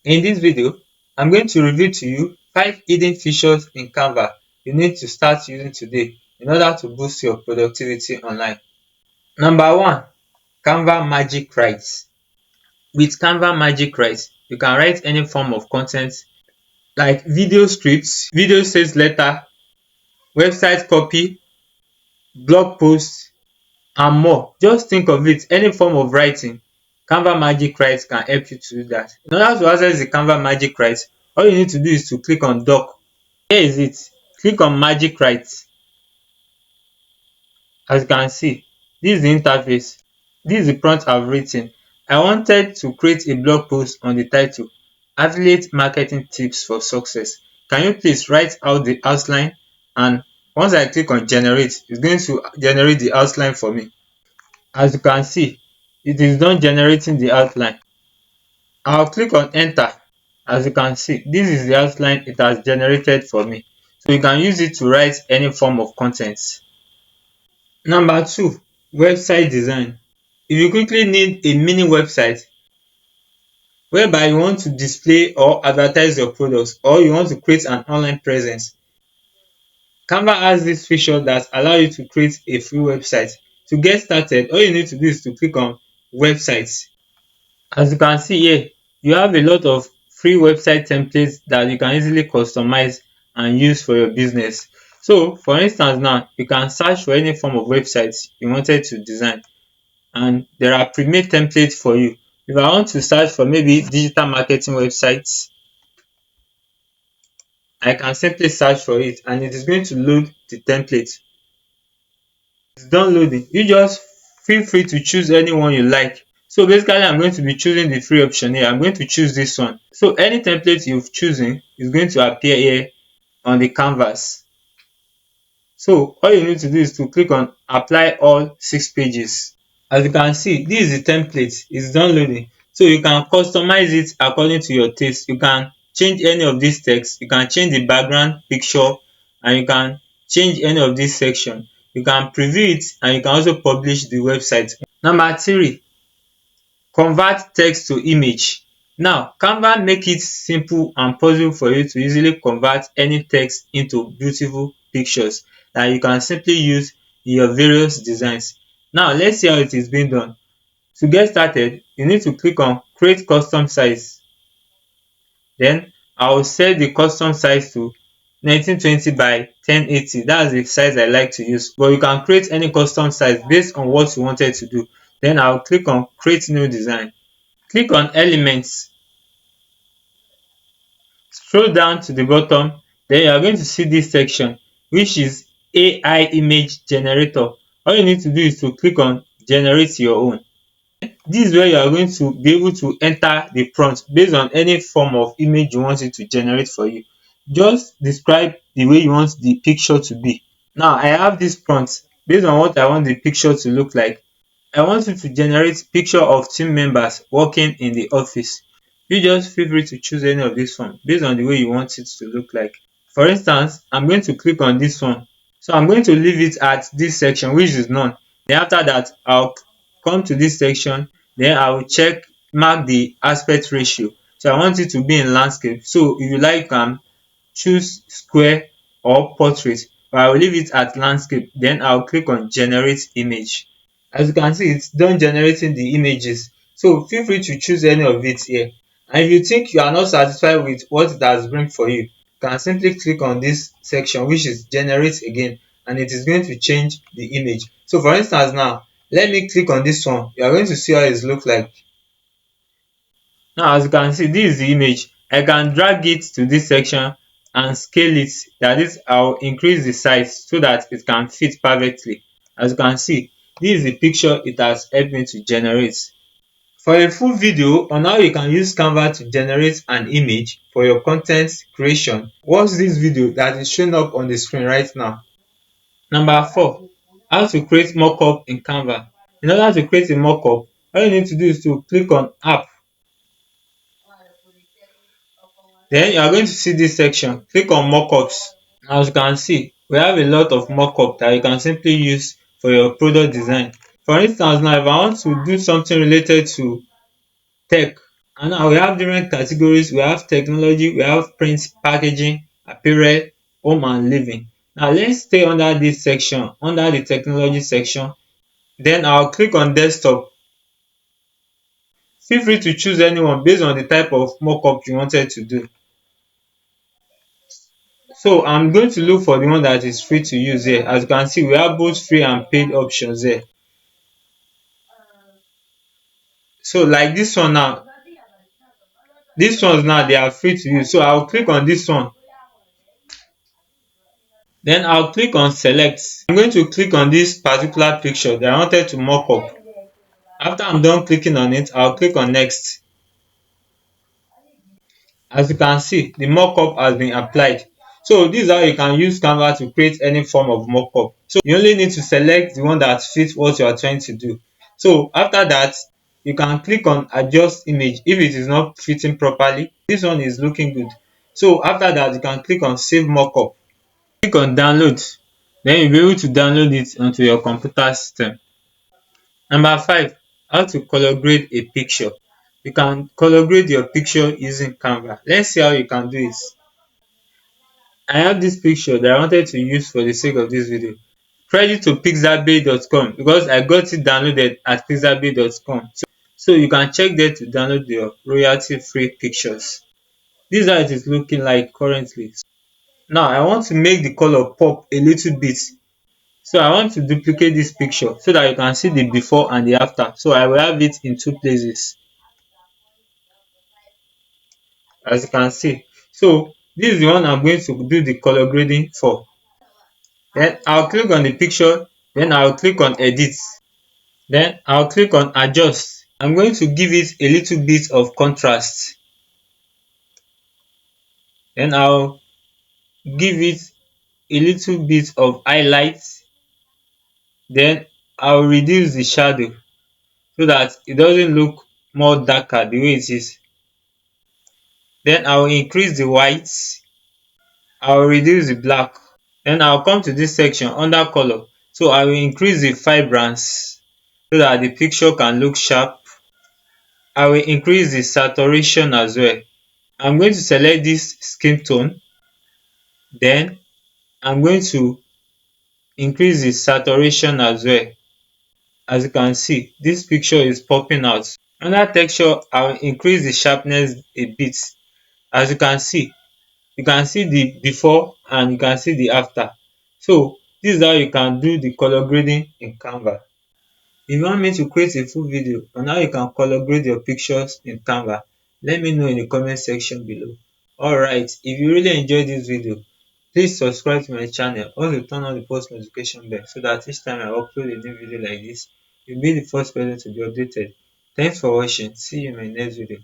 In this video, I'm going to reveal to you 5 hidden features in Canva you need to start using today in order to boost your productivity online. Number 1, Canva Magic Write. With Canva Magic Write, you can write any form of content like video scripts, video sales letter, website copy, blog posts, and more. Just think of it, any form of writing, Canva Magic Write can help you to do that. In order to access the Canva Magic Write, all you need to do is to click on Dock. Here is it. Click on Magic Write. As you can see, this is the interface. This is the prompt I've written. I wanted to create a blog post on the title, Affiliate Marketing Tips for Success. Can you please write out the outline? And once I click on generate, it's going to generate the outline for me. As you can see, it is done generating the outline. I'll click on enter. As you can see, this is the outline it has generated for me. So you can use it to write any form of content. Number 2, website design. If you quickly need a mini website whereby you want to display or advertise your products, or you want to create an online presence, Canva has this feature that allows you to create a free website. To get started, all you need to do is to click on websites. As you can see here, you have a lot of free website templates that you can easily customize and use for your business. So for instance now, you can search for any form of websites you wanted to design, and there are pre-made templates for you. If I want to search for maybe digital marketing websites, I can simply search for it and it is going to load the template. It's done loading. You just feel free to choose any one you like. So basically, I'm going to be choosing the free option here. I'm going to choose this one. So any template you've chosen is going to appear here on the canvas. So all you need to do is to click on apply all 6 pages. As you can see, this is the template. It's downloading. So you can customize it according to your taste. You can change any of these text. You can change the background picture, and you can change any of this section. You can preview it and you can also publish the website. Number 3, convert text to image. Now, Canva make it simple and possible for you to easily convert any text into beautiful pictures that you can simply use in your various designs. Now, let's see how it is being done. To get started, you need to click on create custom size. Then I will set the custom size to 1920 by 1080. That's the size I like to use, but you can create any custom size based on what you wanted to do. Then I'll click on create new design. Click on elements. Scroll down to the bottom. Then you are going to see this section, which is AI image generator. All you need to do is to click on generate your own. This is where you are going to be able to enter the prompt based on any form of image you want it to generate for you. Just describe the way you want the picture to be. Now I have this prompt based on what I want the picture to look like. I want you to generate picture of team members working in the office. You just feel free to choose any of this one based on the way you want it to look like. For instance, I'm going to click on this one. So I'm going to leave it at this section, which is none. Then after that, I'll come to this section. Then I will mark the aspect ratio. So I want it to be in landscape. So if you like, choose square or portrait, but I will leave it at landscape. Then I'll click on generate image. As you can see, it's done generating the images. So feel free to choose any of it here. And if you think you are not satisfied with what it has bring for you, you can simply click on this section, which is generate again, and it is going to change the image. So for instance now, let me click on this one. You are going to see how it looks like. Now as you can see, this is the image. I can drag it to this section and scale it. That is, I'll increase the size so that it can fit perfectly. As you can see, this is the picture it has helped me to generate. For a full video on how you can use Canva to generate an image for your content creation, watch this video that is showing up on the screen right now. Number 4, how to create mockup in Canva. In order to create a mockup, all you need to do is to click on app. Then you are going to see this section. Click on mockups. As you can see, we have a lot of mockup that you can simply use for your product design. For instance now, if I want to do something related to tech, And now we have different categories. We have technology, we have print, packaging, apparel, home and living. Now let's stay under this section, under the technology section. Then I'll click on desktop. Feel free to choose anyone based on the type of mockup you wanted to do. So I'm going to look for the one that is free to use here. As you can see, we have both free and paid options here. So like this one now, these ones now they are free to use. So I'll click on this one. Then I'll click on select. I'm going to click on this particular picture that I wanted to mock up. After I'm done clicking on it, I'll click on next. As you can see, the mockup has been applied. So this is how you can use Canva to create any form of mockup. So you only need to select the one that fits what you are trying to do. So after that, you can click on adjust image if it is not fitting properly. This one is looking good. So after that, you can click on save mockup. Click on download. Then you'll be able to download it onto your computer system. Number 5, how to color grade a picture. You can color grade your picture using Canva. Let's see how you can do it. I have this picture that I wanted to use for the sake of this video. Credit to pixabay.com because I got it downloaded at pixabay.com. So you can check there to download your royalty free pictures. This is how it is looking like currently. Now I want to make the color pop a little bit. So I want to duplicate this picture so that you can see the before and the after. So I will have it in 2 places, as you can see. So this is the one I'm going to do the color grading for. Then I'll click on the picture, then I'll click on edit, then I'll click on adjust. I'm going to give it a little bit of contrast, then I'll give it a little bit of highlight, then I'll reduce the shadow so that it doesn't look more darker the way it is. Then I'll increase the whites, I'll reduce the black. Then I'll come to this section under color. So I will increase the vibrance so that the picture can look sharp. I will increase the saturation as well. I'm going to select this skin tone. Then I'm going to increase the saturation as well. As you can see, this picture is popping out. Under texture, I will increase the sharpness a bit. As you can see the before and you can see the after. So this is how you can do the color grading in Canva. If you want me to create a full video on how you can color grade your pictures in Canva, let me know in the comment section below. Alright, if you really enjoyed this video, please subscribe to my channel. Also turn on the post notification bell so that each time I upload a new video like this, you'll be the first person to be updated. Thanks for watching. See you in my next video.